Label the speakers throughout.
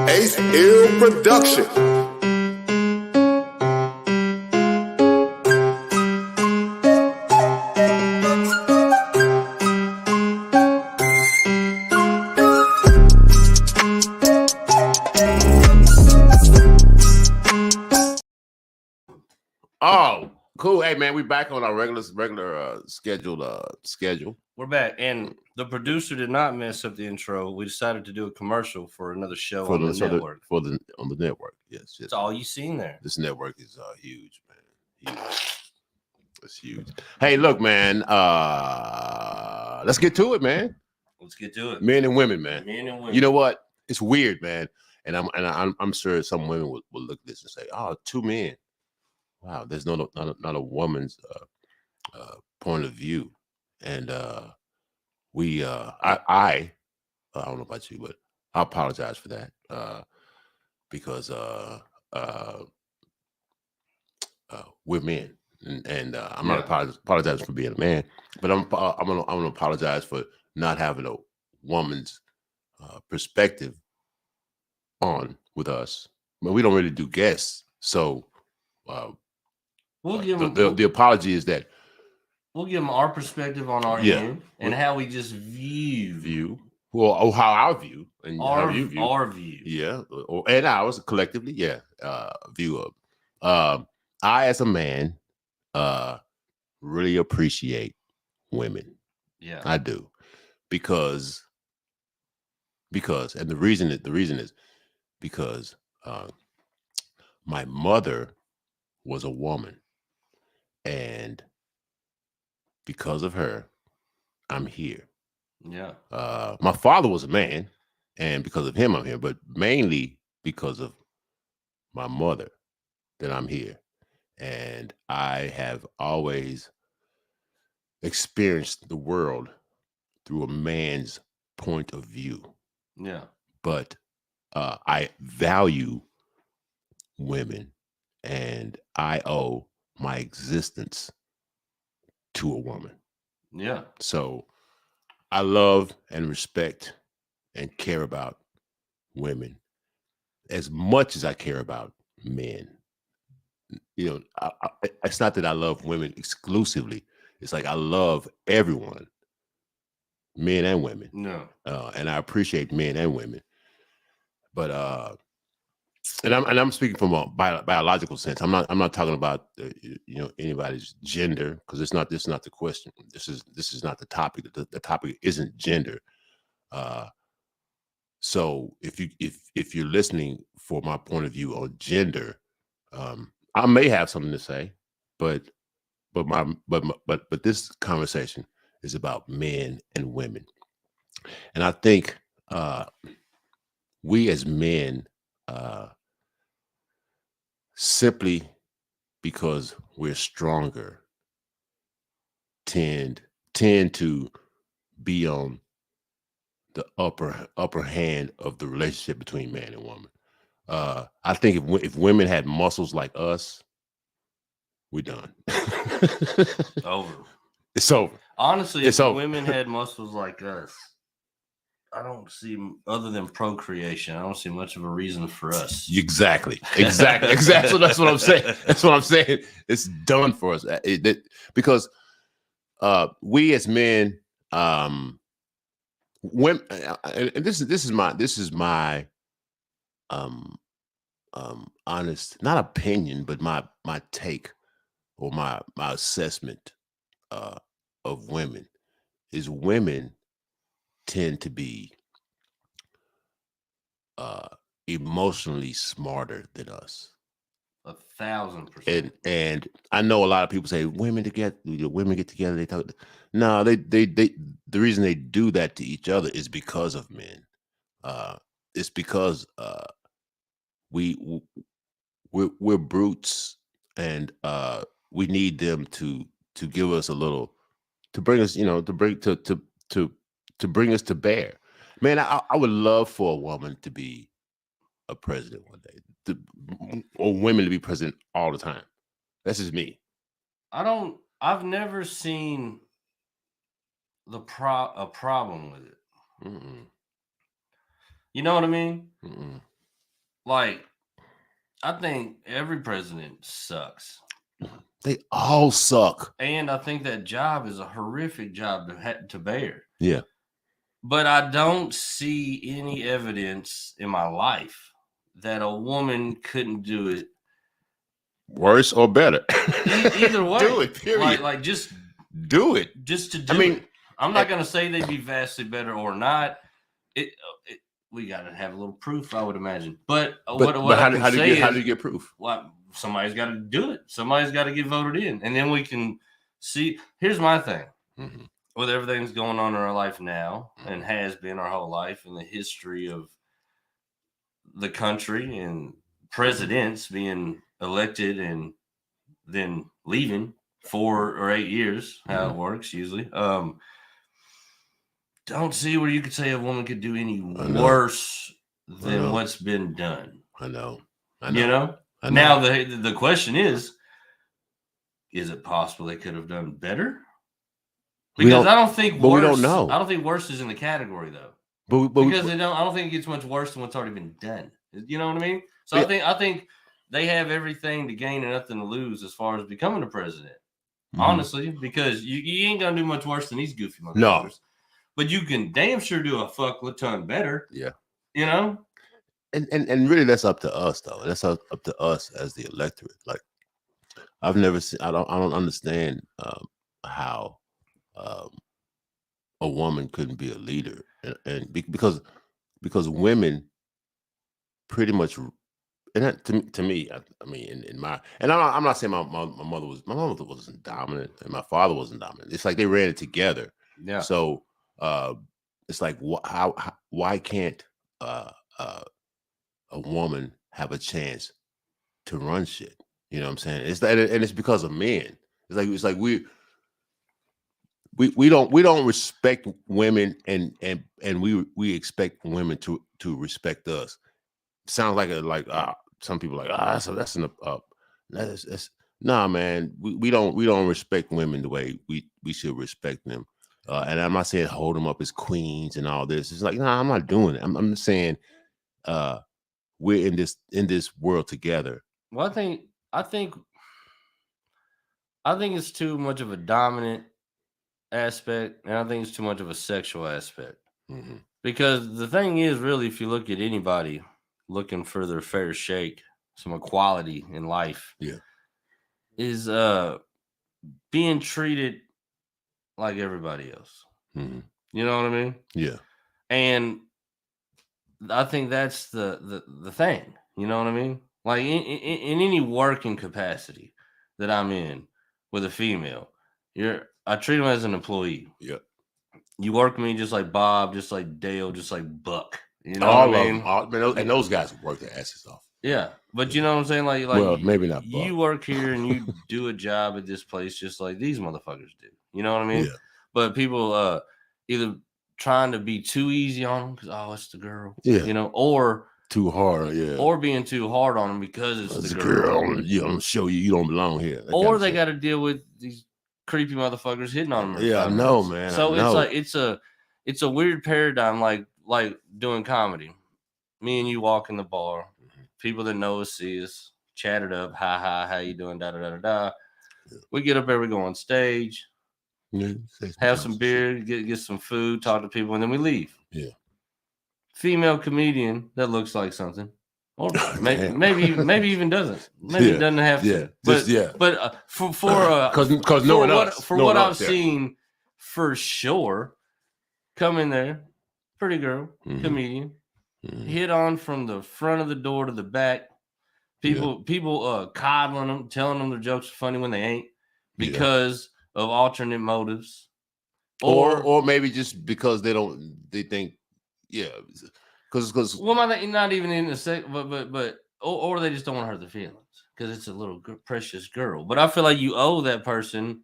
Speaker 1: Ace Ill Production.
Speaker 2: Oh, cool. Hey man, we back on our regular schedule.
Speaker 3: We're back, and the producer did not mess up the intro. We decided to do a commercial for another show on the network.
Speaker 2: On the network, yes.
Speaker 3: That's all you seen there.
Speaker 2: This network is huge, man. Huge. It's huge. Hey, look, man. Let's get to it, man.
Speaker 3: Let's get to it.
Speaker 2: Men and women, man.
Speaker 3: Men and women.
Speaker 2: You know what? It's weird, man. And I'm sure some women will look at this and say, "Oh, two men. Wow, there's not a woman's point of view." And I don't know about you, but I apologize for that because we're men, and I'm not apologizing for being a man, but I'm gonna apologize for not having a woman's perspective on with us. But we don't really do guests, so
Speaker 3: we'll give them
Speaker 2: the apology is that
Speaker 3: we'll give them our perspective on our end and how we just view.
Speaker 2: Well, how our view and
Speaker 3: our,
Speaker 2: how you view
Speaker 3: our view,
Speaker 2: and ours collectively, view of. I, as a man, really appreciate women.
Speaker 3: Yeah,
Speaker 2: I do, because, and the reason is because my mother was a woman, and because of her, I'm here.
Speaker 3: Yeah.
Speaker 2: My father was a man, and because of him, I'm here. But mainly because of my mother, that I'm here. And I have always experienced the world through a man's point of view.
Speaker 3: Yeah.
Speaker 2: But I value women, and I owe my existence to a woman.
Speaker 3: Yeah.
Speaker 2: So I love and respect and care about women as much as I care about men. You know, it's not that I love women exclusively. It's like I love everyone, men and women.
Speaker 3: No.
Speaker 2: And I appreciate men and women. But and I'm speaking from a biological sense. I'm not talking about anybody's gender, because this is not the question. This is not the topic. The topic isn't gender. So if you're listening for my point of view on gender, I may have something to say, but this conversation is about men and women, and I think we as men, simply because we're stronger, tend to be on the upper hand of the relationship between man and woman. I think if women had muscles like us, we're done.
Speaker 3: Over.
Speaker 2: It's over.
Speaker 3: Honestly, if women had muscles like us, I don't see, other than procreation, I don't see much of a reason for us.
Speaker 2: Exactly. That's what I'm saying. That's what I'm saying. It's done for us because we as men, women, and this is my honest, not opinion, but my take, or my assessment of women, is women tend to be emotionally smarter than us.
Speaker 3: 1,000%.
Speaker 2: And I know a lot of people say women get together, they talk. No, they the reason they do that to each other is because of men. It's because we're brutes, and we need them to give us a little, to bring us, to bring us to bear. Man, I would love for a woman to be a president one day, or women to be president all the time. That's just me.
Speaker 3: I've never seen a problem with it.
Speaker 2: Mm-mm.
Speaker 3: You know what I mean?
Speaker 2: Mm-mm.
Speaker 3: Like, I think every president sucks.
Speaker 2: They all suck.
Speaker 3: And I think that job is a horrific job to bear.
Speaker 2: Yeah.
Speaker 3: But I don't see any evidence in my life that a woman couldn't do it.
Speaker 2: Worse or better.
Speaker 3: Either way.
Speaker 2: Do it, period.
Speaker 3: Like just
Speaker 2: do it.
Speaker 3: Just to do it. I'm not going to say they'd be vastly better or not. We got to have a little proof, I would imagine. But what how
Speaker 2: do you get proof?
Speaker 3: Well, somebody's got to do it. Somebody's got to get voted in. And then we can see. Here's my thing.
Speaker 2: Mm-hmm.
Speaker 3: With everything that's going on in our life now and has been our whole life in the history of the country and presidents being elected and then leaving 4 or 8 years, how it works usually. Don't see where you could say a woman could do any worse than what's been done.
Speaker 2: I know.
Speaker 3: You know? Now the question is it possible they could have done better? Because I don't think worse. We don't know. I don't think worse is in the category though. Because I don't think it gets much worse than what's already been done. You know what I mean? So I think they have everything to gain and nothing to lose as far as becoming a president. Mm-hmm. Honestly, because you ain't gonna do much worse than these goofy motherfuckers. No. But you can damn sure do a fuck ton better.
Speaker 2: Yeah.
Speaker 3: You know?
Speaker 2: And really that's up to us though. That's up to us as the electorate. Like I've never seen I don't understand how a woman couldn't be a leader. And because women pretty much, and that, to me, I mean, in my, and I'm not saying my mother wasn't dominant and my father wasn't dominant. It's like they ran it together.
Speaker 3: Yeah.
Speaker 2: So it's like why can't a woman have a chance to run shit? You know what I'm saying? It's that, and it's because of men. It's like we don't respect women, and we expect women to respect us. Sounds like some people like that's nah, man. We don't respect women the way we should respect them. And I'm not saying hold them up as queens and all this. It's like, nah, I'm not doing it. I'm just saying we're in this world together.
Speaker 3: Well, I think it's too much of a dominant aspect, and I think it's too much of a sexual aspect.
Speaker 2: Mm-hmm.
Speaker 3: Because the thing is, really, if you look at anybody looking for their fair shake, some equality in life, is being treated like everybody else.
Speaker 2: Mm-hmm.
Speaker 3: You know what I mean?
Speaker 2: Yeah.
Speaker 3: And I think that's the thing. You know what I mean? Like in any working capacity that I'm in with a female, I treat them as an employee.
Speaker 2: Yeah.
Speaker 3: You work me just like Bob, just like Dale, just like Buck. You know what I mean?
Speaker 2: And those guys work their asses off.
Speaker 3: Yeah. But you know what I'm saying? Like
Speaker 2: well, maybe not Buck.
Speaker 3: You work here and you do a job at this place just like these motherfuckers do. You know what I mean?
Speaker 2: Yeah.
Speaker 3: But people either trying to be too easy on them because it's the girl.
Speaker 2: Yeah.
Speaker 3: You know, or
Speaker 2: too hard, yeah.
Speaker 3: Or being too hard on them because it's the girl.
Speaker 2: Yeah, I'm gonna show you don't belong here.
Speaker 3: Or they got to deal with these creepy motherfuckers hitting on them.
Speaker 2: Yeah, I know, man.
Speaker 3: So it's like it's a weird paradigm, like doing comedy. Me and you walk in the bar, people that know us see us, chat it up, hi, how you doing, da da da da da. Yeah. We get up there, we go on stage, have some beer, get some food, talk to people, and then we leave.
Speaker 2: Yeah.
Speaker 3: Female comedian that looks like something, or maybe even doesn't. Maybe doesn't have to. But because what I've seen, for sure, come in there, pretty girl, comedian, hit on from the front of the door to the back. People coddling them, telling them their jokes are funny when they ain't, because of alternate motives,
Speaker 2: or maybe just because they think. Yeah, because
Speaker 3: not even in the sec, but or they just don't want to hurt their feelings because it's a little precious girl. But I feel like you owe that person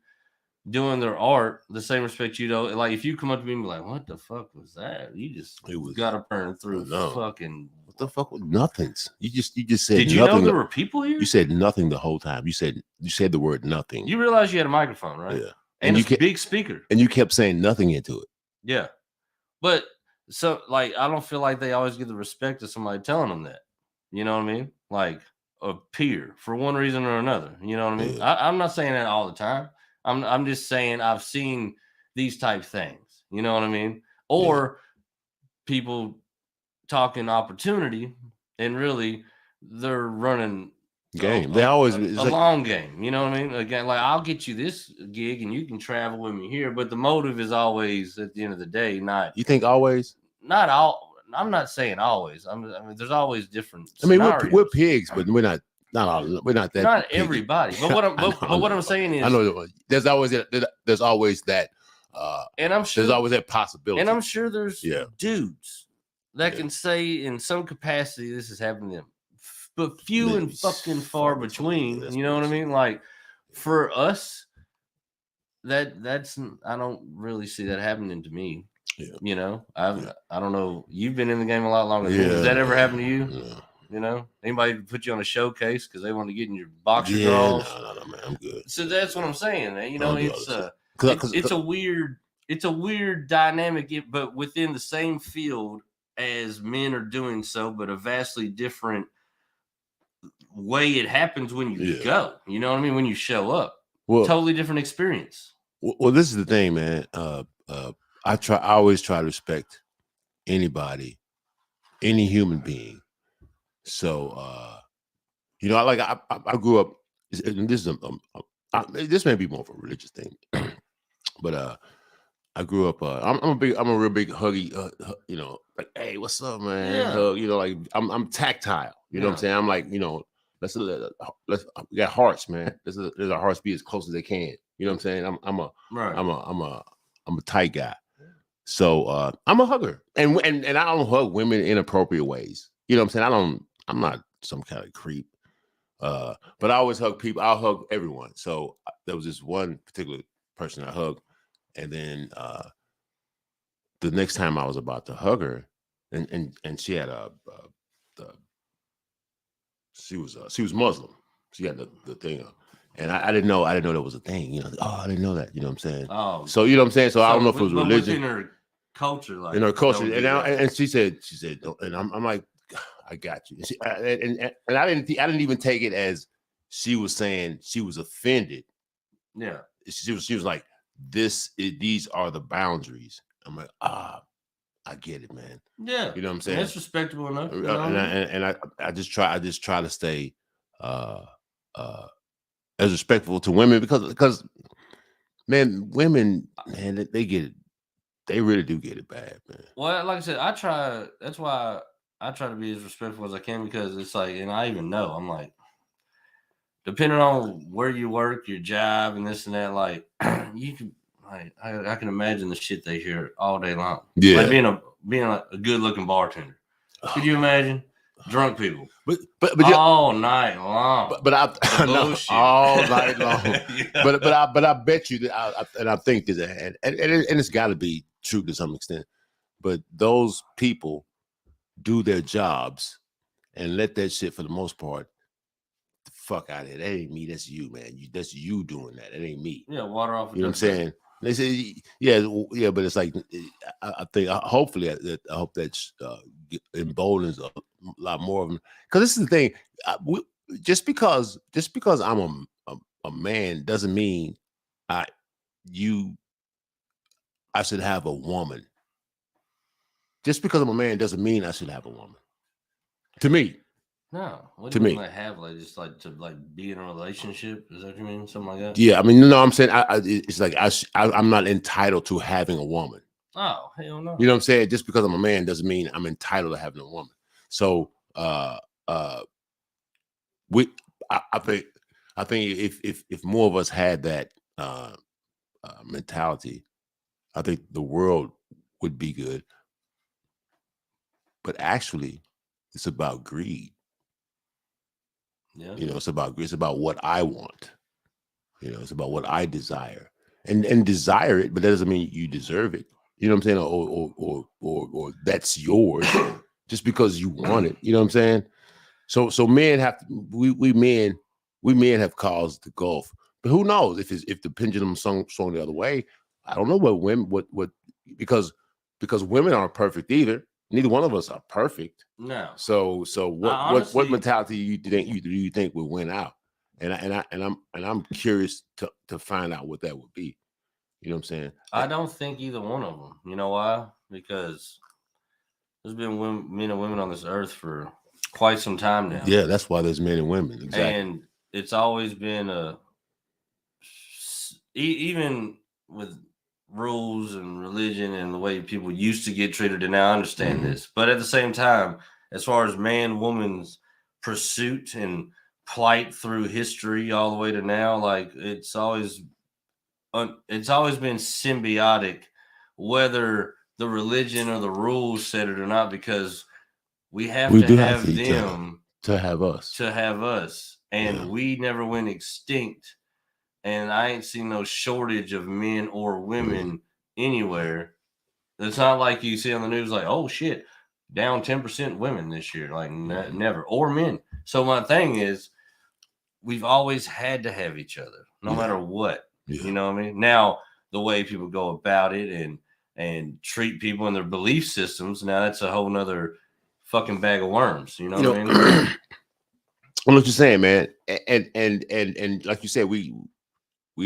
Speaker 3: doing their art the same respect you know. Like if you come up to me and be like, "What the fuck was that?" You just got to burn through fucking.
Speaker 2: What the fuck was nothings? You just said.
Speaker 3: Did you
Speaker 2: nothing
Speaker 3: know there were people here?
Speaker 2: You said nothing the whole time. You said the word nothing.
Speaker 3: You realized you had a microphone, right?
Speaker 2: Yeah,
Speaker 3: and a big speaker,
Speaker 2: and you kept saying nothing into it.
Speaker 3: Yeah, but So like I don't feel like they always get the respect of somebody telling them that. You know what I mean? Like a peer for one reason or another. You know what I mean?
Speaker 2: Yeah.
Speaker 3: I'm not saying that all the time. I'm just saying I've seen these type things. You know what I mean? Or people talking opportunity and really they're running
Speaker 2: game. They always
Speaker 3: a
Speaker 2: like,
Speaker 3: long game. You know what I mean? Again, like I'll get you this gig and you can travel with me here, but the motive is always at the end of the day not.
Speaker 2: You think always?
Speaker 3: Not all. I'm not saying always. I mean, there's always different.
Speaker 2: I mean, we're pigs, but we're not. Not all. We're not that.
Speaker 3: Not
Speaker 2: piggy.
Speaker 3: Everybody. But what I'm saying is,
Speaker 2: I know there's always that.
Speaker 3: And I'm sure
Speaker 2: there's always that possibility.
Speaker 3: And I'm sure there's dudes that can say in some capacity this is happening to them, but few and fucking far between. You know what I mean? Like for us, that's I don't really see that happening to me. Yeah. You know, I don't know. You've been in the game a lot longer than me. Does that ever happen to you? Yeah. You know, anybody put you on a showcase because they want to get in your boxer draws?
Speaker 2: No, man, I'm good.
Speaker 3: So that's what I'm saying. You know, it's a weird dynamic, but within the same field as men are doing so, but a vastly different way it happens when you go. You know what I mean? When you show up, totally different experience.
Speaker 2: Well, this is the thing, man. I always try to respect anybody, any human being. So, you know, I grew up, and this is this may be more of a religious thing, but I grew up. I'm a real big huggy. You know, like, hey, what's up, man?
Speaker 3: Yeah.
Speaker 2: You know, like I'm tactile. You know what I'm saying? I'm like, you know, let's we got hearts, man. Let our hearts be as close as they can. You know what I'm saying? I'm a tight guy. So I'm a hugger, and I don't hug women in inappropriate ways. You know what I'm saying? I'm not some kind of creep. But I always hug people. I'll hug everyone. So there was this one particular person I hugged, and then the next time I was about to hug her, and she had she was Muslim. She had the thing up. And I didn't know that was a thing. You know, I didn't know that. You know what I'm saying?
Speaker 3: Oh,
Speaker 2: so you know what I'm saying? So I don't know if it was religion.
Speaker 3: In her culture, like
Speaker 2: in her culture, and she said, and I'm like, I got you. And I didn't even take it as she was saying she was offended.
Speaker 3: Yeah,
Speaker 2: she was like, these are the boundaries. I'm like, I get it, man.
Speaker 3: Yeah,
Speaker 2: you know what I'm saying?
Speaker 3: That's respectable enough. You
Speaker 2: know? And I just try to stay as respectful to women because man, women, man, they get it. They really do get it bad, man.
Speaker 3: Well, like I said, that's why I try to be as respectful as I can, because it's like, and I even know, I'm like, depending on where you work, your job, and this and that, like you can, like, I can imagine the shit they hear all day long.
Speaker 2: Yeah,
Speaker 3: like being a good looking bartender. Could you imagine? Drunk people,
Speaker 2: but
Speaker 3: all night long.
Speaker 2: But I know all night long. Yeah. But I bet you that I think that and it's got to be true to some extent. But those people do their jobs and let that shit, for the most part, the fuck out of here. That ain't me. That's you, man. That's you doing that. That ain't me.
Speaker 3: Yeah, water off.
Speaker 2: You know what I'm saying? They say, yeah, but it's like, I think, hopefully, I hope that emboldens a lot more of them. Because this is the thing, just because I'm a man doesn't mean I should have a woman. Just because I'm a man doesn't mean I should have a woman. To me.
Speaker 3: No, what do you mean, like have, like, just like to like be in a relationship? Is that what you mean? Something like that?
Speaker 2: Yeah, I mean, no, I'm saying it's like I'm not entitled to having a woman.
Speaker 3: Oh, hell no.
Speaker 2: You know what I'm saying? Just because I'm a man doesn't mean I'm entitled to having a woman. So I think if more of us had that mentality, I think the world would be good. But actually, it's about greed.
Speaker 3: Yeah.
Speaker 2: You know, it's about what I want. You know, it's about what I desire. And desire it, but that doesn't mean you deserve it. You know what I'm saying? Or that's yours just because you want it. You know what I'm saying? So men have to, we men have caused the gulf. But who knows if the pendulum swung the other way? I don't know what women what because because women aren't perfect either. Neither one of us are perfect.
Speaker 3: No.
Speaker 2: So what mentality do you think would win out? And I'm curious to find out what that would be. You know what I'm saying?
Speaker 3: I don't think either one of them. You know why? Because there's been men and women on this earth for quite some time now.
Speaker 2: Yeah, that's why there's men and women. Exactly.
Speaker 3: And it's always been even with rules and religion and the way people used to get treated, and now I understand this. But at the same time, as far as man-woman's pursuit and plight through history all the way to now, like it's always been symbiotic, whether the religion or the rules said it or not, because we have to have them
Speaker 2: to have us.
Speaker 3: And we never went extinct. And I ain't seen no shortage of men or women anywhere. It's not like you see on the news like, oh shit, down 10% women this year. Like never. Or men. So my thing is, we've always had to have each other, no matter what. Yeah. You know what I mean? Now, the way people go about it and treat people and their belief systems, now that's a whole nother fucking bag of worms. You know what I mean?
Speaker 2: I know what you're saying, man. And like you said, we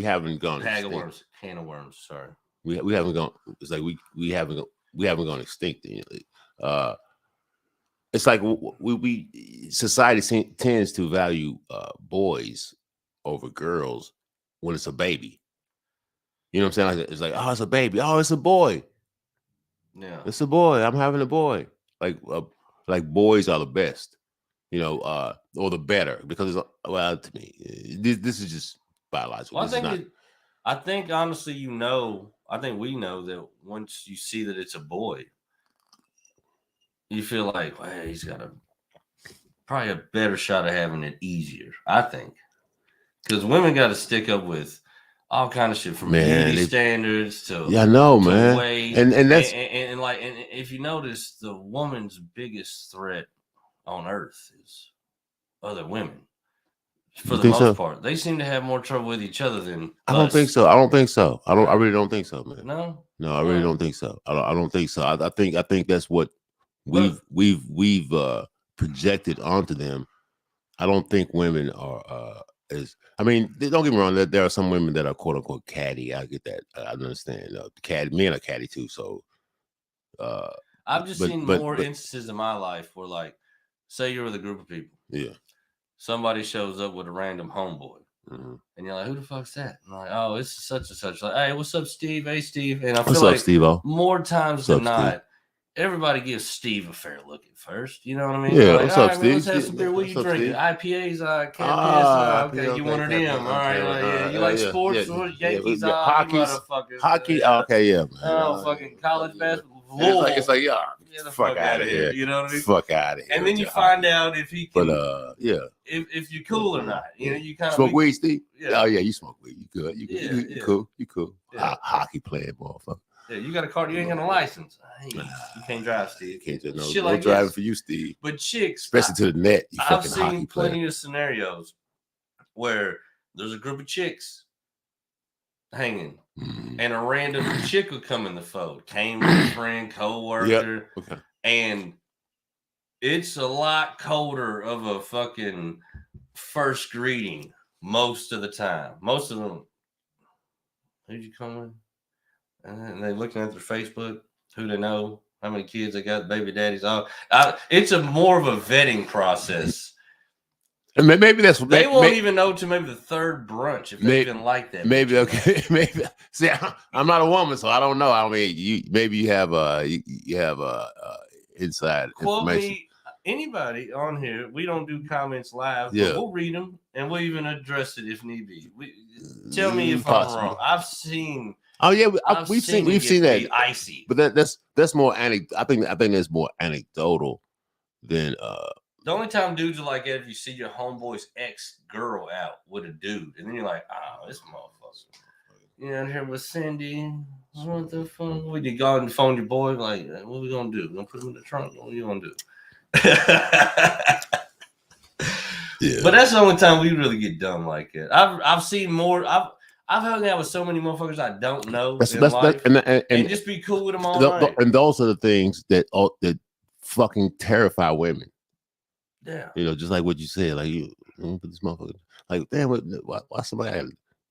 Speaker 2: haven't gone
Speaker 3: bag of worms, can of worms. Sorry,
Speaker 2: we haven't gone. It's like we haven't gone extinct. It's like we society tends to value boys over girls when it's a baby. You know what I'm saying? Like, it's like, oh, it's a baby. Oh, it's a boy.
Speaker 3: Yeah,
Speaker 2: it's a boy. I'm having a boy. Like boys are the best. You know, or the better, because well, to me, this is just biological.
Speaker 3: Well, I think honestly, I think we know that once you see that it's a boy, you feel like, well, he's got probably a better shot of having it easier. I think, because women got to stick up with all kind of shit from beauty standards to
Speaker 2: I know, man.
Speaker 3: Weight,
Speaker 2: and that's
Speaker 3: and if you notice, the woman's biggest threat on earth is other women. For the most part, they seem to have more trouble with each other than
Speaker 2: I don't think so. I really don't think so, man.
Speaker 3: No,
Speaker 2: I really don't think so. I don't think so. I think that's what we've projected onto them. I don't think women are I mean, don't get me wrong. There are some women that are quote unquote catty. I get that. I understand. Men are catty too. So
Speaker 3: I've just seen more instances in my life where, like, say you're with a group of people.
Speaker 2: Yeah.
Speaker 3: Somebody shows up with a random homeboy. And you're like, who the fuck's that? I'm like, oh, it's such and such. Like, hey, what's up, Steve? Hey, Steve. And I feel like
Speaker 2: Steve-O?
Speaker 3: More times than not, everybody gives Steve a fair look at first. You know what I mean?
Speaker 2: Yeah,
Speaker 3: like,
Speaker 2: what's up, Steve?
Speaker 3: Let's have some beer. What you drinking? IPAs, can't piss. Okay, you one of them. All right. You like sports? Yankees, motherfuckers.
Speaker 2: Hockey. Okay, yeah.
Speaker 3: Oh, fucking college basketball.
Speaker 2: It's like, yeah,
Speaker 3: get the fuck out of here. You know what I mean?
Speaker 2: Fuck out of here.
Speaker 3: And then you find out if he can.
Speaker 2: But
Speaker 3: if you're cool or not. You know, you kind of
Speaker 2: smoke weed, Steve.
Speaker 3: Yeah.
Speaker 2: Oh yeah, you smoke weed. You good? You cool? You cool? Yeah. Hockey playing, motherfucker.
Speaker 3: Yeah, you got a car. You ain't got a license. You can't drive, Steve.
Speaker 2: You can't just no driving for you, Steve.
Speaker 3: But chicks,
Speaker 2: especially to the net.
Speaker 3: I've seen plenty of scenarios where there's a group of chicks hanging, and a random chick will come in the fold. Cambridge friend, co-worker, and it's a lot colder of a fucking first greeting most of the time. Most of them, who'd you come with? And they're looking at their Facebook, who they know, how many kids they got, baby daddies. It's a more of a vetting process.
Speaker 2: And maybe that's
Speaker 3: they won't even know to maybe the third brunch if they even like that.
Speaker 2: Maybe maybe. See, I'm not a woman, so I don't know. I mean, you have inside
Speaker 3: Quote
Speaker 2: information.
Speaker 3: Me, anybody on here. We don't do comments live, but we'll read them and we'll even address it if need be. Tell me if I'm wrong. I've seen.
Speaker 2: Oh yeah, we've seen that
Speaker 3: icy,
Speaker 2: but that's more I think that's more anecdotal than
Speaker 3: The only time dudes are like that if you see your homeboy's ex-girl out with a dude, and then you're like, oh, this motherfucker. You know, here with Cindy. What the fuck? We did go and phone your boy, like, what we gonna do? We gonna put him in the trunk? What you gonna do? But that's the only time we really get dumb like it. I've seen more. I've hung out with so many motherfuckers I don't know
Speaker 2: and
Speaker 3: just be cool with them all night.
Speaker 2: And those are the things that fucking terrify women.
Speaker 3: Yeah,
Speaker 2: just like what you said, like you put this motherfucker, like damn, why somebody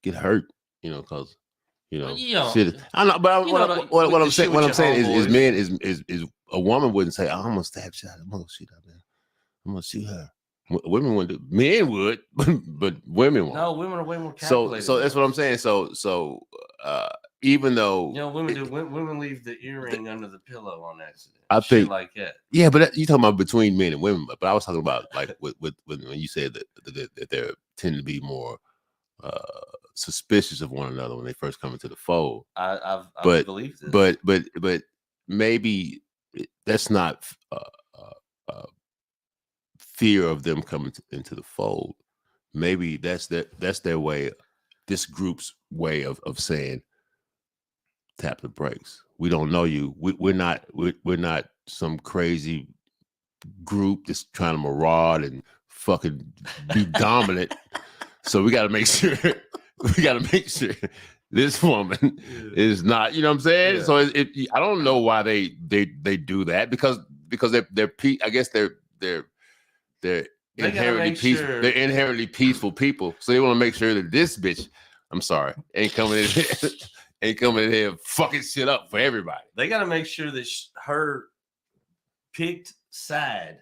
Speaker 2: get hurt? Because shit. I know, but what I'm saying is men is a woman wouldn't say, I'm gonna stab shot, I'm gonna shoot her, man. I'm gonna shoot her. Women wouldn't. Men would, but women won't.
Speaker 3: No, women are way more calculated.
Speaker 2: So that's what I'm saying. So even though
Speaker 3: women leave the earring under the pillow on accident.
Speaker 2: I think
Speaker 3: like that.
Speaker 2: Yeah, but you talking about between men and women. But I was talking about like with when you said that they tend to be more suspicious of one another when they first come into the fold.
Speaker 3: I believe this.
Speaker 2: But maybe that's not fear of them coming into the fold. Maybe that's their way, this group's way of saying, tap the brakes. We don't know you. We're not some crazy group that's trying to maraud and fucking be dominant. So we got to make sure this woman is not. You know what I'm saying? Yeah. So I don't know why they do that because they're I guess they're inherently peaceful. They're inherently peaceful people. So they want to make sure that this bitch, I'm sorry, ain't coming in here fucking shit up for everybody.
Speaker 3: They got to make sure that her picked side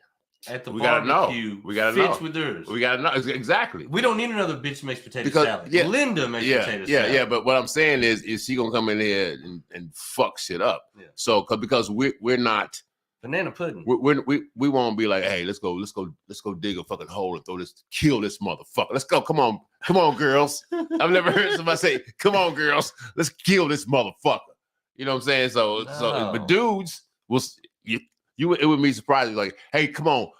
Speaker 3: at the barbecue fits with theirs.
Speaker 2: We gotta know exactly.
Speaker 3: We don't need another bitch makes potato salad. Yeah, Linda makes potato salad.
Speaker 2: Yeah. But what I'm saying is she gonna come in here and fuck shit up? Yeah. So because we're not
Speaker 3: banana pudding.
Speaker 2: We won't be like, hey, let's go dig a fucking hole and kill this motherfucker. Let's go. Come on, girls. I've never heard somebody say, come on, girls, let's kill this motherfucker. You know what I'm saying? So but dudes it would be surprising, like, hey, come on,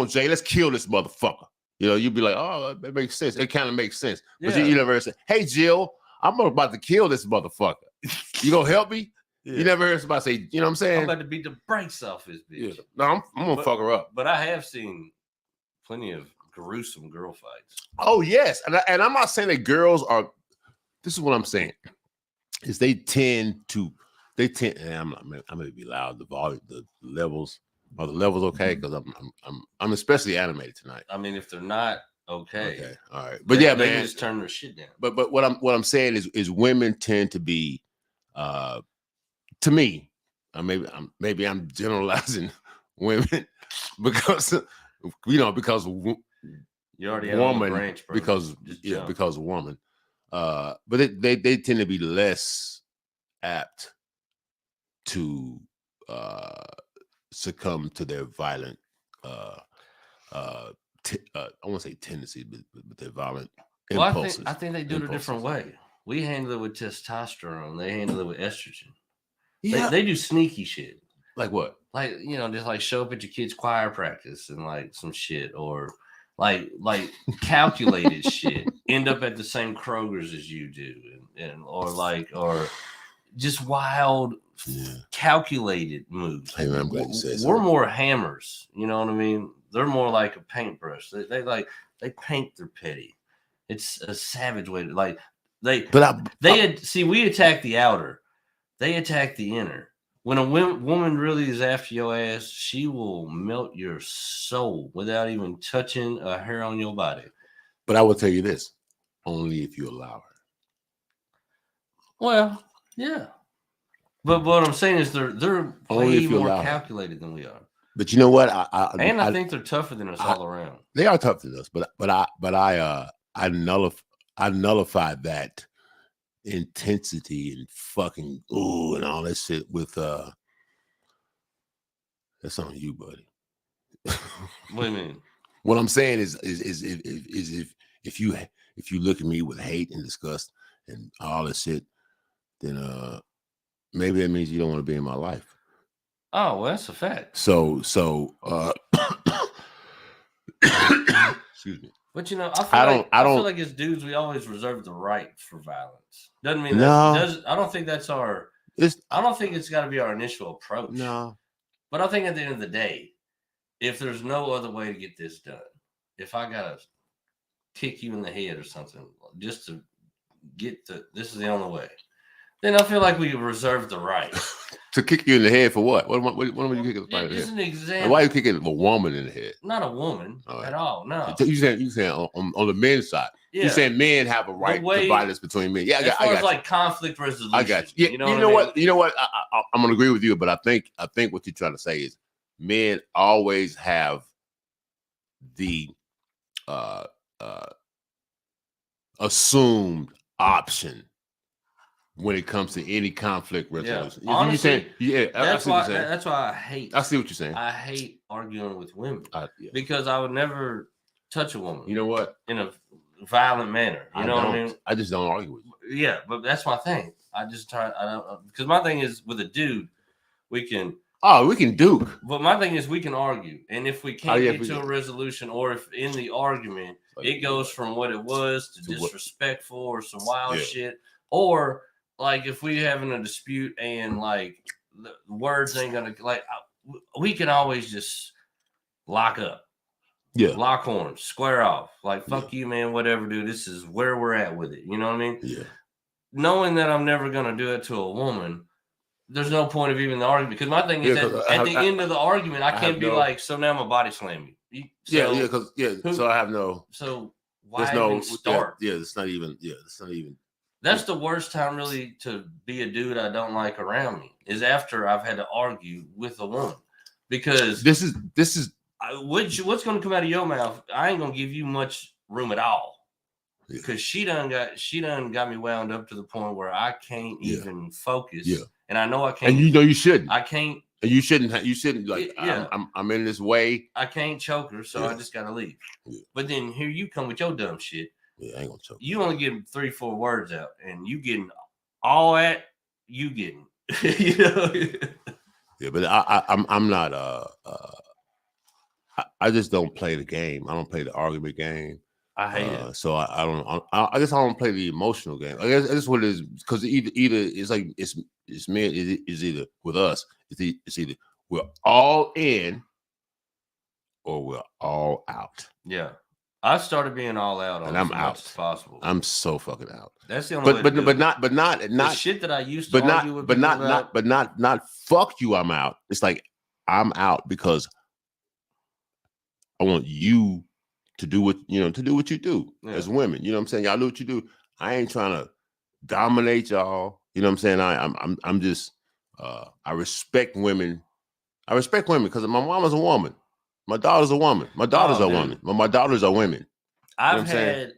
Speaker 2: Jay, let's kill this motherfucker. You'd be like, oh, that makes sense. It kind of makes sense. But you never say, hey, Jill, I'm about to kill this motherfucker. You gonna help me? Yeah. You never heard somebody say, you know what I'm saying?
Speaker 3: I'm about to beat the brakes off this bitch.
Speaker 2: Yeah. No, I'm gonna fuck her up.
Speaker 3: But I have seen plenty of gruesome girl fights.
Speaker 2: Oh, yes. And I'm not saying that girls are, this is what I'm saying, is they tend, and I'm gonna be loud, the volume, the levels, are the levels okay? Because I'm especially animated tonight.
Speaker 3: I mean, if they're not okay.
Speaker 2: All right. But
Speaker 3: they
Speaker 2: man,
Speaker 3: just turn their shit down.
Speaker 2: But what I'm saying is women tend to be to me, maybe I'm generalizing women because you already have woman, branch, bro. because a woman. But they tend to be less apt to succumb to their violent I won't say tendencies, but their violent impulses.
Speaker 3: I think they do it a different way. We handle it with testosterone. They handle it with estrogen. Yeah. They do sneaky shit.
Speaker 2: Like what?
Speaker 3: Like, just like show up at your kid's choir practice and like some shit, or like calculated shit. End up at the same Kroger's as you do, or just wild, calculated moves.
Speaker 2: Hey, man, I'm glad you said
Speaker 3: we're more hammers. You know what I mean? They're more like a paintbrush. They paint their petty. It's a savage way to we attack the outer. They attack the inner. When a woman really is after your ass, she will melt your soul without even touching a hair on your body.
Speaker 2: But I will tell you this, only if you allow her.
Speaker 3: Well, yeah. But what I'm saying is they're way more calculated than we are.
Speaker 2: But you know what?
Speaker 3: I think they're tougher than us all around.
Speaker 2: They are tougher than us, but I nullify that intensity and fucking and all that shit with that's on you, buddy.
Speaker 3: What do you mean?
Speaker 2: What I'm saying is if you look at me with hate and disgust and all this shit, then maybe that means you don't want to be in my life.
Speaker 3: Oh, well, that's a fact.
Speaker 2: So excuse me.
Speaker 3: But I feel like as dudes, we always reserve the right for violence. Doesn't mean I don't think that's I don't think it's got to be our initial approach.
Speaker 2: No.
Speaker 3: But I think at the end of the day, if there's no other way to get this done, if I gotta kick you in the head or something just to this is the only way, then I feel like we reserve the right
Speaker 2: to kick you in the head for what? What are you kicking the head?
Speaker 3: Just an example.
Speaker 2: Why are you kicking a woman in the head?
Speaker 3: Not a woman at all. No.
Speaker 2: You saying on the men's side. Yeah. You're saying men have a right to violence between men. Yeah,
Speaker 3: as far as like conflict resolution.
Speaker 2: I got you. Yeah, you know what? You know what? I'm gonna agree with you, but I think what you're trying to say is men always have the assumed option when it comes to any conflict resolution.
Speaker 3: Yeah. Honestly,
Speaker 2: that's
Speaker 3: why I hate.
Speaker 2: I see what you're saying.
Speaker 3: I hate arguing with women because I would never touch a woman.
Speaker 2: You know what?
Speaker 3: In a violent manner. You know what I mean?
Speaker 2: I just don't argue with you.
Speaker 3: Yeah, but that's my thing. I don't because my thing is with a dude, we can
Speaker 2: duke.
Speaker 3: But my thing is we can argue, and if we can't get to a resolution, or if in the argument it goes from what it was to disrespectful or some wild shit, or like if we having a dispute and like the words ain't gonna we can always just lock up.
Speaker 2: Yeah.
Speaker 3: Lock horns, square off. Like, fuck you, man, whatever, dude. This is where we're at with it. You know what I mean?
Speaker 2: Yeah.
Speaker 3: Knowing that I'm never going to do it to a woman, there's no point of even the argument. Because my thing is at the end of the argument, I can't be like, so now I'm a body slam you.
Speaker 2: So I have no.
Speaker 3: So why even start?
Speaker 2: It's not even.
Speaker 3: That's the worst time really to be a dude I don't like around me is after I've had to argue with a woman. Because
Speaker 2: this is.
Speaker 3: What's going to come out of your mouth? I ain't gonna give you much room at all, because she done got me wound up to the point where I can't even focus. Yeah, and I know I can't.
Speaker 2: And you know you shouldn't.
Speaker 3: I can't.
Speaker 2: And you shouldn't. You shouldn't. Like I'm in this way.
Speaker 3: I can't choke her, so I just gotta leave. Yeah. But then here you come with your dumb shit.
Speaker 2: Yeah, I ain't gonna choke.
Speaker 3: You only get 3-4 words out, and you getting all that. You getting. You know.
Speaker 2: Yeah, but I'm not. I just don't play the game. I don't play the argument game.
Speaker 3: I hate it.
Speaker 2: So I don't. I guess I don't play the emotional game. I guess that's what it is. Because either it's like it's men. It's either with us. It's either we're all in or we're all out.
Speaker 3: Yeah, I started being all out,
Speaker 2: and I'm out
Speaker 3: as possible.
Speaker 2: I'm so fucking out.
Speaker 3: That's the only way.
Speaker 2: But not
Speaker 3: the shit that I used to argue with.
Speaker 2: But not fuck you. I'm out. It's like I'm out because I want you to do what you do as women. You know what I'm saying? Y'all do what you do. I ain't trying to dominate y'all. You know what I'm saying? I'm just I respect women. I respect women because my mama's a woman. My daughter's a woman. My daughters are women. My daughters are women.
Speaker 3: I've had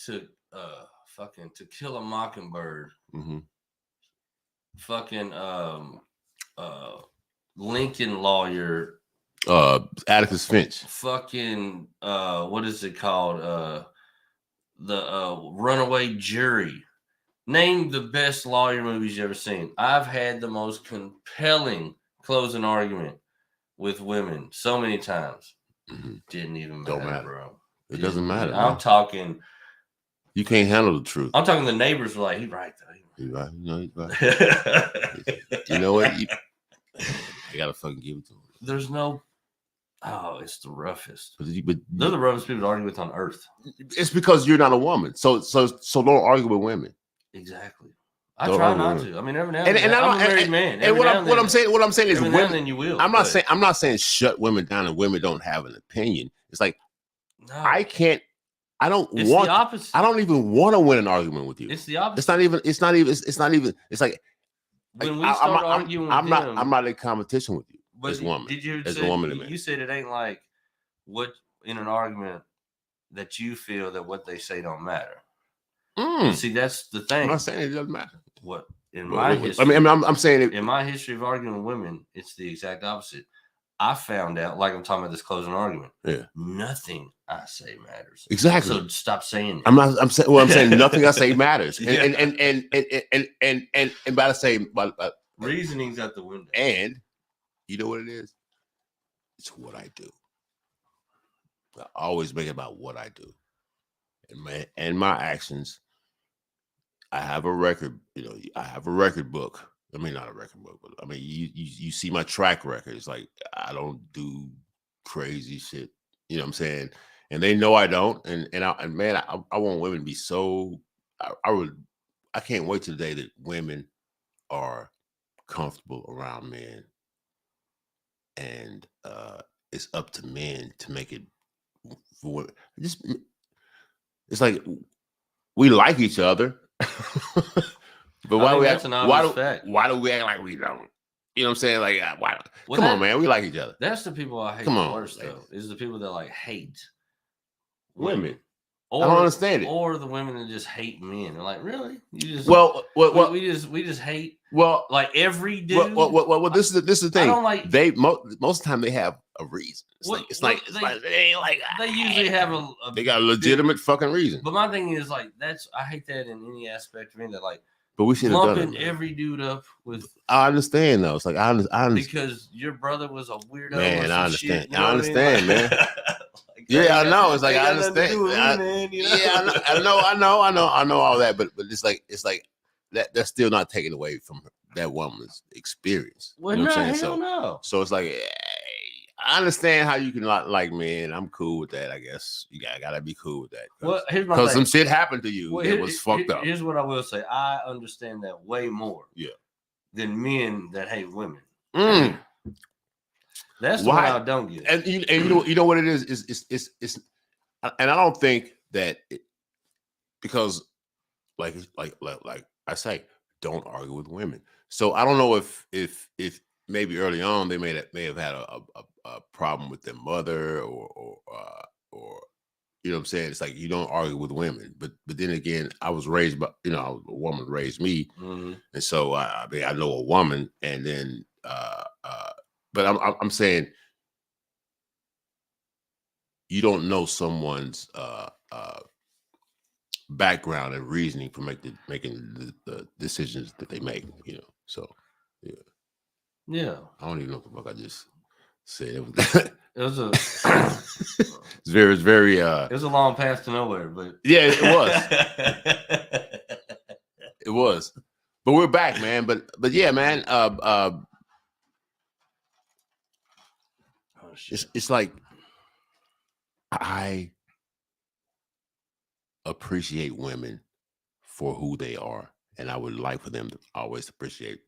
Speaker 3: to fucking To Kill a Mockingbird.
Speaker 2: Mm-hmm.
Speaker 3: Fucking Lincoln Lawyer.
Speaker 2: Atticus Finch.
Speaker 3: Fucking what is it called? The Runaway Jury. Name the best lawyer movies you ever seen. I've had the most compelling closing argument with women so many times.
Speaker 2: Mm-hmm.
Speaker 3: Didn't even matter, bro.
Speaker 2: It doesn't matter.
Speaker 3: I'm talking.
Speaker 2: You can't handle the truth.
Speaker 3: I'm talking. The neighbors were like, "He's right, though.
Speaker 2: He's right. No, he's right." You know what? I gotta fucking give it to him.
Speaker 3: There's no. Oh, it's the roughest.
Speaker 2: But
Speaker 3: they're the roughest people to argue with on earth.
Speaker 2: It's because you're not a woman. So don't argue with women.
Speaker 3: Exactly. I try not to. I mean, every now and
Speaker 2: then. I'm a married man. And what I'm saying is, women.
Speaker 3: Then you will.
Speaker 2: I'm not saying shut women down and women don't have an opinion. It's like I can't. I don't
Speaker 3: it's
Speaker 2: want.
Speaker 3: The opposite.
Speaker 2: I don't even want to win an argument with you.
Speaker 3: It's the opposite.
Speaker 2: It's not even. It's like
Speaker 3: when we start arguing.
Speaker 2: I'm not in competition with you.
Speaker 3: But
Speaker 2: as woman,
Speaker 3: did you
Speaker 2: as
Speaker 3: say,
Speaker 2: a woman to me.
Speaker 3: You said it ain't like what in an argument that you feel that what they say don't matter. See, that's the thing.
Speaker 2: I'm not saying it doesn't matter.
Speaker 3: What in my history?
Speaker 2: I'm saying it,
Speaker 3: in my history of arguing with women, it's the exact opposite. I found out, like I'm talking about this closing argument.
Speaker 2: Yeah,
Speaker 3: nothing I say matters.
Speaker 2: Exactly.
Speaker 3: So stop saying it.
Speaker 2: I'm saying nothing I say matters. And by the same,
Speaker 3: reasoning's out the window.
Speaker 2: And you know what it is? It's what I do. I always make it about what I do. And my actions. I have a record, I have a record book. I mean, not a record book, but I mean, you see my track record. It's like, I don't do crazy shit. You know what I'm saying? and they know I don't. And man, I want women to be so. I can't wait till the day that women are comfortable around men, and it's up to men to make it. Just it's like we like each other, but why do we act? Why do we act like we don't? You know what I'm saying? Like, why? Well, come on, man. We like each other.
Speaker 3: That's the people I hate the worst, though. Is the people that like hate
Speaker 2: women.
Speaker 3: Or,
Speaker 2: I don't understand it.
Speaker 3: Or the women that just hate men. They're like, really? You just we just hate.
Speaker 2: Well,
Speaker 3: like every dude.
Speaker 2: Well, this is the thing.
Speaker 3: I don't like,
Speaker 2: most of the time they have a reason. They
Speaker 3: usually have
Speaker 2: they got a legitimate fucking reason.
Speaker 3: But my thing is like I hate that in any aspect of me that like.
Speaker 2: But we should have done it.
Speaker 3: Lumping every dude up with.
Speaker 2: I understand though. It's like I understand
Speaker 3: because your brother was a weirdo.
Speaker 2: Man, I understand.
Speaker 3: Shit,
Speaker 2: I understand, man. Yeah, I know. It's like I understand. I know all that, but it's like that's still not taken away from that woman's experience.
Speaker 3: Well,
Speaker 2: you know
Speaker 3: what I'm saying? No.
Speaker 2: So it's like I understand how you can not like me, and I'm cool with that. I guess you gotta be cool with that.
Speaker 3: Well, here's my
Speaker 2: because some shit happened to you that was fucked up.
Speaker 3: Here's what I will say: I understand that way more.
Speaker 2: Yeah. Than
Speaker 3: men that hate women. That's why I don't get.
Speaker 2: And you know what it is? It's and I don't think that because like I say, don't argue with women. So I don't know if maybe early on they may have had a problem with their mother or you know what I'm saying. It's like you don't argue with women, but then again, I was raised by a woman raised me, and so I mean I know a woman, and then but I'm saying you don't know someone's background and reasoning for making the decisions that they make, So
Speaker 3: yeah.
Speaker 2: I don't even know what the fuck I just said.
Speaker 3: It was a.
Speaker 2: It's very.
Speaker 3: It was a long path to nowhere, but
Speaker 2: yeah, it was. It was, but we're back, man. But yeah, man. It's like I appreciate women for who they are, and I would like for them to always appreciate.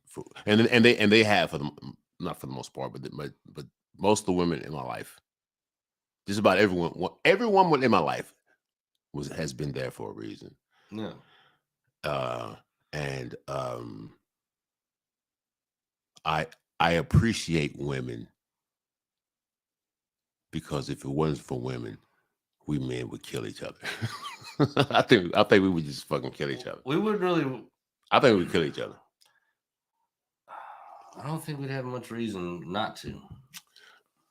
Speaker 2: And they have for them, not for the most part, but most of the women in my life, just about everyone in my life has been there for a reason.
Speaker 3: Yeah.
Speaker 2: And I appreciate women because if it wasn't for women, we men would kill each other. I think we would just fucking kill each other.
Speaker 3: We would really.
Speaker 2: I think we'd kill each other.
Speaker 3: I don't think we'd have much reason not to.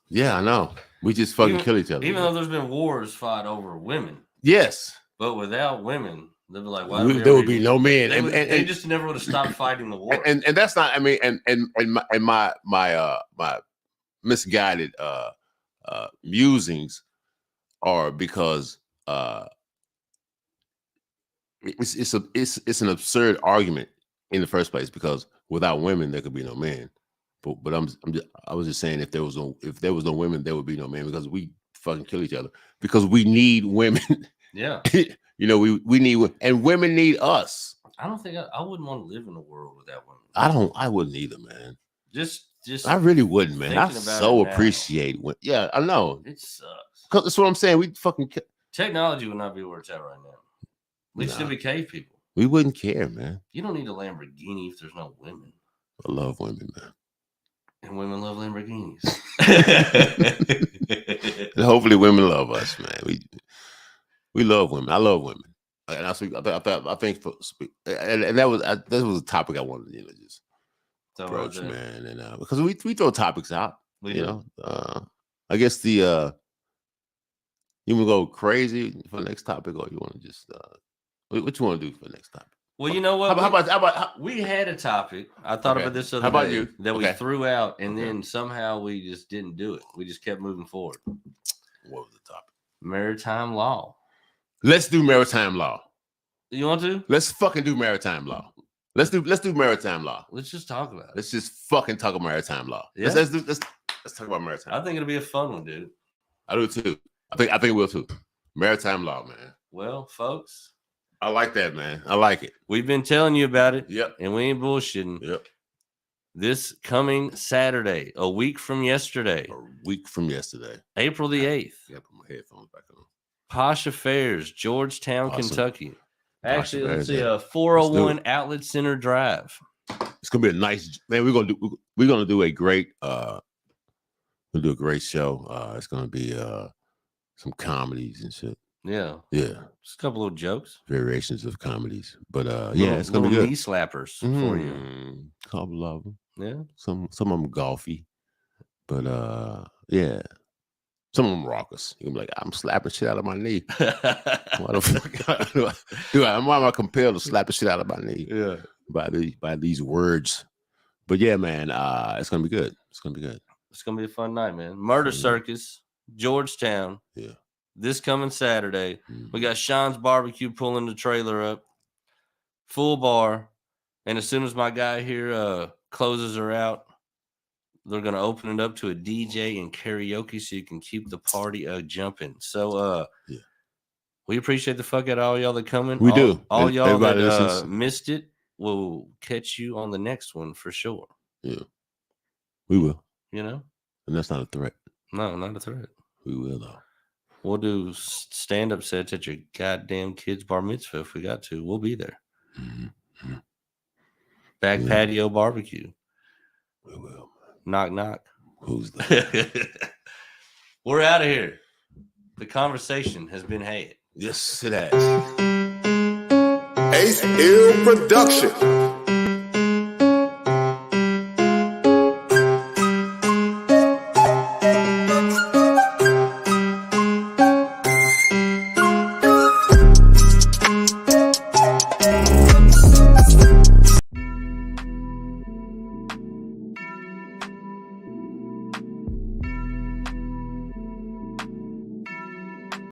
Speaker 2: Yeah, I know. We just fucking kill each other.
Speaker 3: Even though there's been wars fought over women.
Speaker 2: Yes.
Speaker 3: But without women, they'd be like,
Speaker 2: why there would be no men.
Speaker 3: They just never would have stopped fighting the war.
Speaker 2: And that's not, I mean, and my misguided musings are because it's an absurd argument in the first place, because without women there could be no man. But I was just saying if there was no women, there would be no man, because we fucking kill each other because we need women.
Speaker 3: Yeah.
Speaker 2: We need, and women need us.
Speaker 3: I don't think I wouldn't want to live in a world without women.
Speaker 2: I wouldn't either, man.
Speaker 3: Just
Speaker 2: I really wouldn't, man. I so appreciate women. Yeah, I know.
Speaker 3: It sucks.
Speaker 2: Cause that's what I'm saying. We fucking
Speaker 3: technology would not be where it's at right now. We'd still be cave people.
Speaker 2: We wouldn't care, man.
Speaker 3: You don't need a Lamborghini if there's no women.
Speaker 2: I love women, man.
Speaker 3: And women love Lamborghinis.
Speaker 2: And hopefully women love us, man. We love women. I love women. And I think that was a topic I wanted to just approach, man. And because we throw topics out, I guess you want to go crazy for the next topic, or you want to just what you want to do for the next topic?
Speaker 3: Well, you know what?
Speaker 2: How about
Speaker 3: we had a topic. I thought about this other day that we threw out, and then somehow we just didn't do it. We just kept moving forward.
Speaker 2: What was the topic?
Speaker 3: Maritime law.
Speaker 2: Let's do maritime law.
Speaker 3: You want to?
Speaker 2: Let's fucking do maritime law. Let's do maritime law.
Speaker 3: Let's just talk about it.
Speaker 2: Let's just fucking talk about maritime law.
Speaker 3: Yeah.
Speaker 2: Let's talk about maritime.
Speaker 3: I think it'll be a fun one, dude.
Speaker 2: I do too. I think it will too. Maritime law, man.
Speaker 3: Well, folks,
Speaker 2: I like that, man. I like it.
Speaker 3: We've been telling you about it.
Speaker 2: Yep.
Speaker 3: And we ain't bullshitting.
Speaker 2: Yep.
Speaker 3: This coming Saturday, a week from yesterday. April the 8th.
Speaker 2: Yeah, put my headphones back on.
Speaker 3: Posh Affairs, Georgetown, Kentucky. Actually, let's see, a 401 Outlet Center Drive.
Speaker 2: It's gonna be a nice man. We're gonna do a great show. It's gonna be some comedies and shit.
Speaker 3: Yeah. Just a couple of jokes.
Speaker 2: Variations of comedies. But it's gonna be good.
Speaker 3: Knee slappers for you.
Speaker 2: A couple of them.
Speaker 3: Yeah.
Speaker 2: Some of them golfy. But some of them raucous. You're like, I'm slapping shit out of my knee. Why the fuck why am I compelled to slap the shit out of my knee?
Speaker 3: Yeah.
Speaker 2: By these words. But yeah, man, it's gonna be good. It's gonna be
Speaker 3: a fun night, man. Murder Circus, Georgetown.
Speaker 2: Yeah.
Speaker 3: This coming Saturday. We got Sean's Barbecue pulling the trailer up. Full bar. And as soon as my guy here closes her out, they're going to open it up to a DJ and karaoke so you can keep the party jumping. So we appreciate the fuck out of all y'all that coming.
Speaker 2: We do.
Speaker 3: All y'all that missed it, we'll catch you on the next one for sure.
Speaker 2: Yeah. We will.
Speaker 3: You know?
Speaker 2: And that's not a threat.
Speaker 3: No, not a threat.
Speaker 2: We will, though.
Speaker 3: We'll do stand-up sets at your goddamn kid's bar mitzvah if we got to. We'll be there.
Speaker 2: Mm-hmm.
Speaker 3: Back patio barbecue.
Speaker 2: We will.
Speaker 3: Knock, knock.
Speaker 2: Who's that?
Speaker 3: We're out of here. The conversation has been had.
Speaker 2: Yes, it has.
Speaker 1: Ace Hill Production.